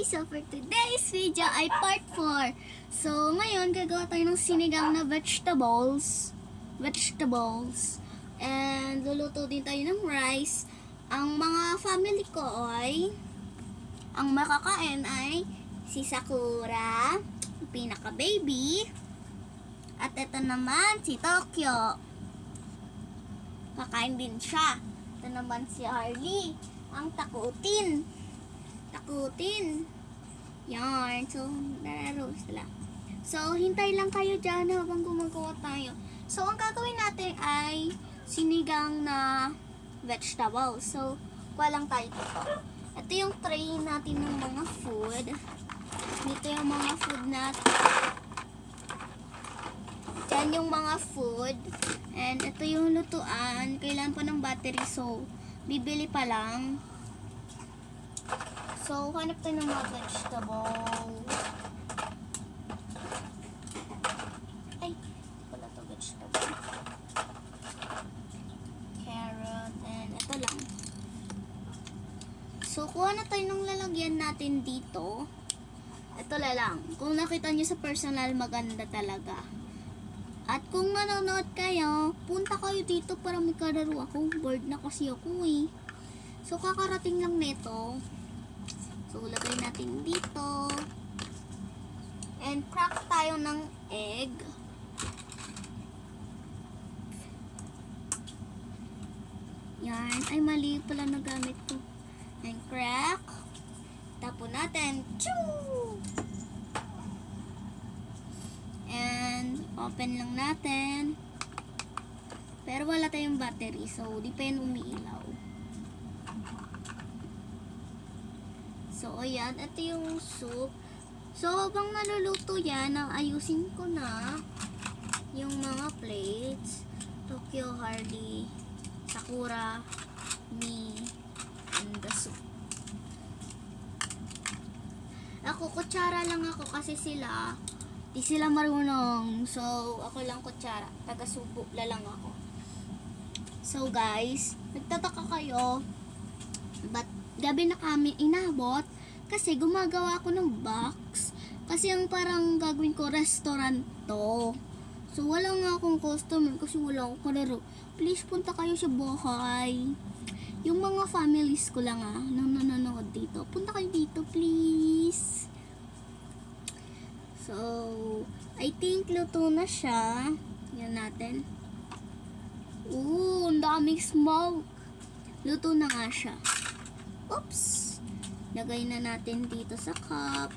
So for today's video ay part 4. So ngayon gagawa tayo ng sinigang na vegetables. And luluto din tayo ng rice. Ang mga family ko ay, ang makakain ay si Sakura, pinaka baby, at ito naman si Tokyo. Kakain din siya. Ito naman si Harley, ang takutin. Yan. So, nararoast lang. So, hintay lang kayo dyan habang gumagawa tayo. So, ang gagawin natin ay sinigang na vegetables. So, kuha lang tayo dito. Ito yung tray natin ng mga food. Dito yung mga food natin. Yan yung mga food. And ito yung lutuan. Kailangan pa ng battery. So, bibili pa lang. So, hanap tayo ng mga vegetable. Ay, wala to vegetable. Carrot, and ito lang. So, kuha na tayo ng lalagyan natin dito. Ito lang. Kung nakita nyo sa personal, maganda talaga. At kung manonood kayo, punta kayo dito para may kalaro ako. Bored na kasi ako eh. So, kakarating lang nito. So, lagay natin dito. And crack tayo ng egg. Yan. Ay, mali pala na gamit ko. And crack. Tapon natin. Choo! And open lang natin. Pero wala tayong battery. So, di pa yan umiilaw. So, ayan. Ito yung soup. So, habang naluluto yan, ayusin ko na yung mga plates. Tokyo, Harley, Sakura, me, and the soup. Ako, kutsara lang ako kasi sila, di sila marunong. So, ako lang kutsara. Taga-subo lang ako. So, guys, nagtataka kayo, ba't gabi na kami inabot? Kasi gumagawa ako ng box. Kasi ang parang gagawin ko restaurant to. So, wala nga akong customer kasi wala akong kalaro. Please, punta kayo sa bahay. Yung mga families ko lang nang nanonood dito. Punta kayo dito, please. So, I think luto na siya. Yan natin. Ooh, ang daming smoke. Luto na nga siya. Oops. Lagay na natin dito sa cup.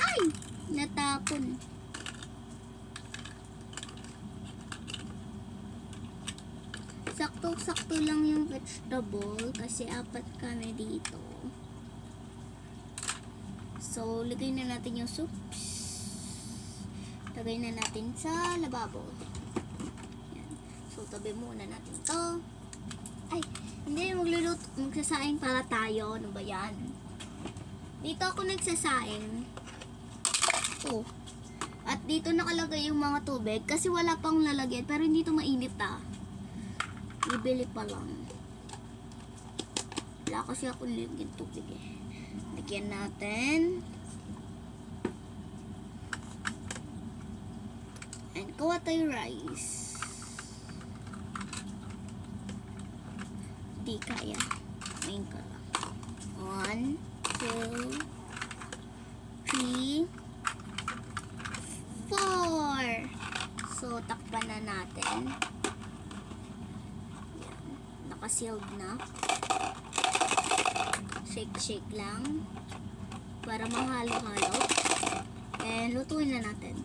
Ay! Natapon. Sakto-sakto lang yung vegetable kasi 4 kami dito. So, lagay na natin yung soup. Lagay na natin sa lababo. Yan. So, tabi muna natin to. Ay! Hindi, magsasaing para tayo. Ano ba yan? Dito ako nagsasaing. Oh. At dito nakalagay yung mga tubig. Kasi wala pang lalagyan. Pero hindi ito mainit Bibili pa lang. Wala kasi ako nilagyan tubig eh. Lagyan natin. And kuha tayo rice. Di kaya. Ngayon ka lang. 1, 2, 3, 4. So, takpan na natin. Yan. Nakasealed na. Shake lang. Para mahalo-halo. And lutuin na natin.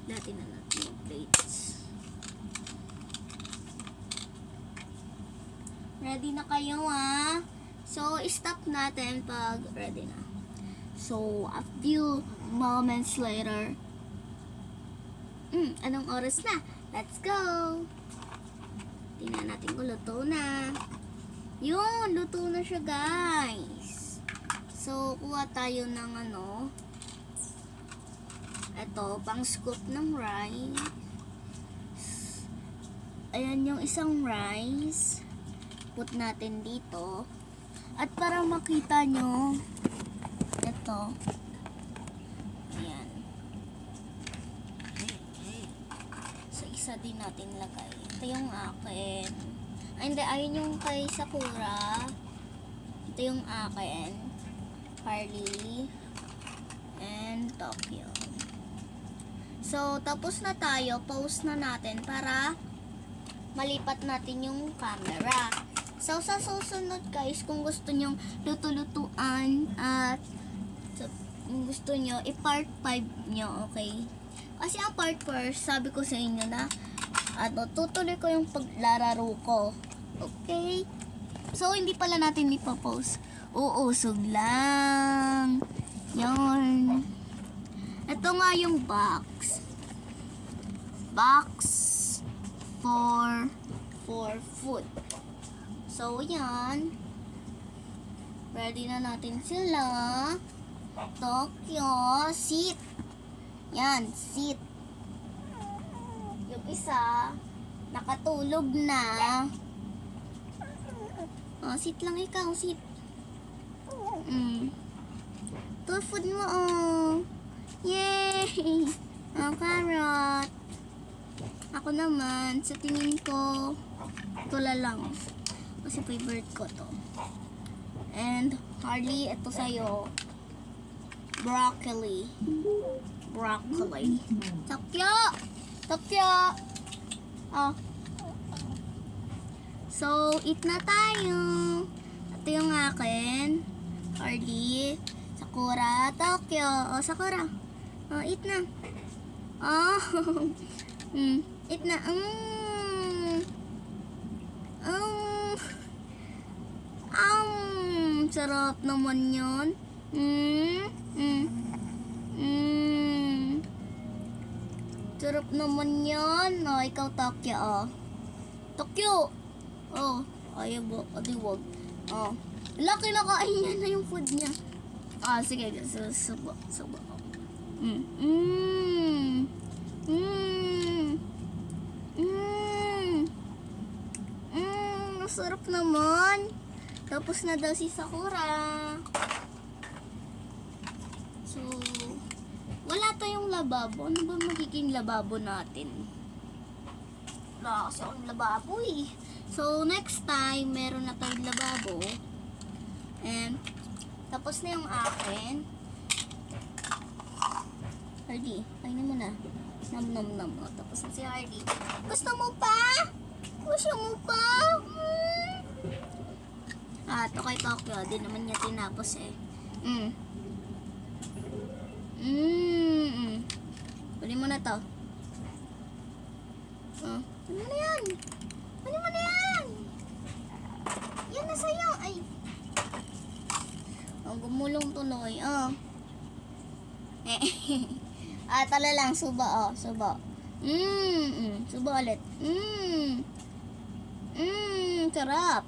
Natin na natin yung plates. Ready na kayo So, stop natin pag ready na. So, a few moments later. Anong oras na? Let's go! Tingnan natin kung luto na. Yun, luto na siya, guys. So, kuha tayo ng ito, pang scoop ng rice. Ayan yung isang rice. put natin dito. At para makita nyo, ito. Ayan. So, isa din natin lagay. Ito yung akin. Ay, hindi. Ayun yung kay Sakura. Ito yung akin. Harley. And Tokyo. So, tapos na tayo. Pause na natin para malipat natin yung camera. So, sa susunod guys, kung gusto nyong luto-lutuan at kung gusto nyo, i-part 5 nyo, okay? Kasi ang part 4, sabi ko sa inyo na tutuloy ko yung paglalaro ko. Okay? So, hindi pala natin ipapost. Uusog lang. Yan. Ito nga yung box. Box for food. So, yan. Ready na natin sila. Tokyo, sit. Yan, sit. Yung isa, nakatulog na. Oh, sit lang ikaw, sit. Ito, food mo, oh. Yay! Oh, carrot. Ako naman, sa tingin ko, tula lang. Kasi favorite ko to. And, Harley, ito sa'yo. Broccoli. Broccoli. Tokyo! Tokyo! Oh. So, eat na tayo. Ito yung akin. Harley. Sakura. Tokyo. Oh, Sakura. Oh, eat na. Oh. Eat na. Sarap naman yun. Sarap naman yun. Oh, ikaw Tokyo, oh. Tokyo! Oh, ayaw mo. Wag. Oh. Laki na kain niya na yung food niya. Ah, sige. Subo. Masarap naman. Tapos na daw si Sakura. So, wala tayong lababo. Ano ba magiging lababo natin? Wala kasi akong lababo eh. So, next time, meron na tayong lababo. And, tapos na yung akin. Hardy, kainin mo na. Nam. O, tapos na si Hardy. Gusto mo pa? Gusto mo pa? Ito kay Tokyo. Di naman niya tinapos eh. Bali mo na to. Ano mo na yan? Ano mo na yan? Yan na sa'yo. Ay. Gumulong tuloy. Tala lang. Suba. Suba ulit. Sarap.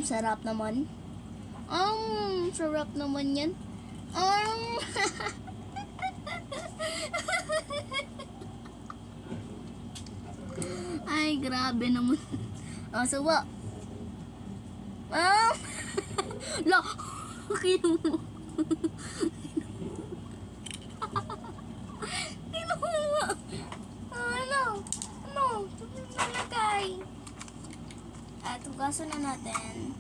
Sarap naman. Sarap naman yan. Ay, grabe naman. Suba. La, kinuha. Kinuha. Ano? Nalagay. Tugasan na natin.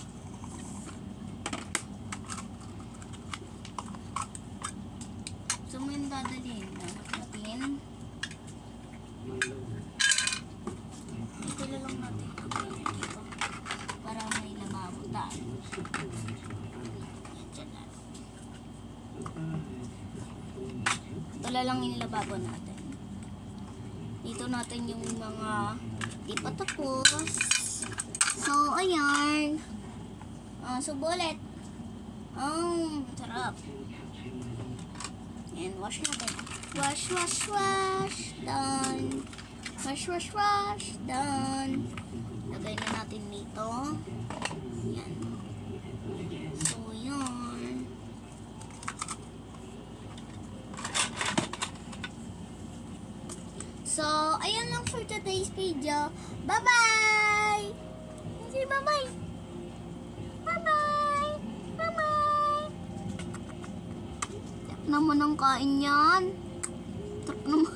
So, may dadalhin natin. Ito lang natin. Para may lababo tayo. Ito lang yung lababo natin. Dito natin yung mga di pa tapos. So, ayan. Subulit. Sarap. And wash natin. Wash. Done. Wash. Done. Lagay na natin dito. Yan. So, yan. So, ayan lang for today's video. Bye-bye! bye-bye. Bye-bye. Bye-bye. Sarap naman ang kain yan. Sarap naman.